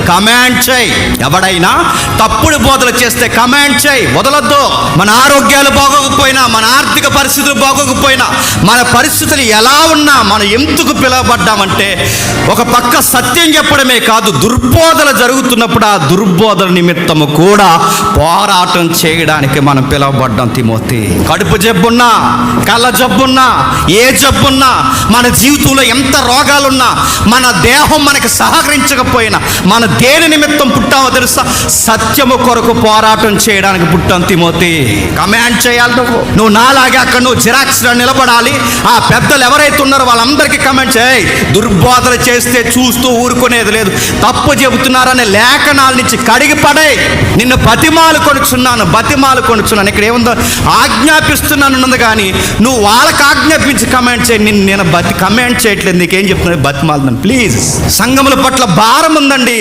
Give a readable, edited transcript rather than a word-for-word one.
Command చేయి. ఎవడైనా తప్పుడు బోధలు చేస్తే కమాండ్ చేయి, వదలొద్దు. మన ఆరోగ్యాలు బాగోకపోయినా, మన ఆర్థిక పరిస్థితులు బాగోకపోయినా, మన పరిస్థితులు ఎలా ఉన్నా మనం ఎందుకు పిలువబడ్డామంటే ఒక పక్క సత్యం చెప్పడమే కాదు, దుర్బోధలు జరుగుతున్నప్పుడు ఆ దుర్బోధల నిమిత్తము కూడా పోరాటం చేయడానికి మనం పిలువబడ్డాం. తిమోతి, కడుపు జబ్బున్నా, కళ్ళ జబ్బున్నా, ఏ జబ్బున్నా, మన జీవితంలో ఎంత రోగాలున్నా, మన దేహం మనకి సహకరించకపోయినా, మన దేని నిమిత్తం పుట్టామో తెలుసా? సత్యము కొరకు పోరాటం చేయడానికి పుట్టాం. తిమోతి, కమాండ్ చేయాలి. నువ్వు నాలాగే అక్కడ నువ్వు జిరాక్స్లో నిలబడాలి. ఆ పెద్దలు ఎవరైతే ఉన్నారో వాళ్ళందరికీ కమాండ్ చేయి. దుర్బోధలు చేస్తే చూస్తూ ఊరుకునేది లేదు. తప్పు చెబుతున్నారనే లేఖనాల నుంచి కడిగి పడే. నిన్ను బతిమాలు కొనుచున్నాను. ఇక్కడ ఏముందో? ఆజ్ఞాపిస్తున్నాను ఉన్నది, కానీ నువ్వు వాళ్ళకి ఆజ్ఞాపించి కమాండ్ చేయి. నేను కమాండ్ చేయట్లేదు, నీకేం చెప్తున్నా? బతిమాలున్నాను. ప్లీజ్, సంఘముల పట్ల భారం ఉందండి.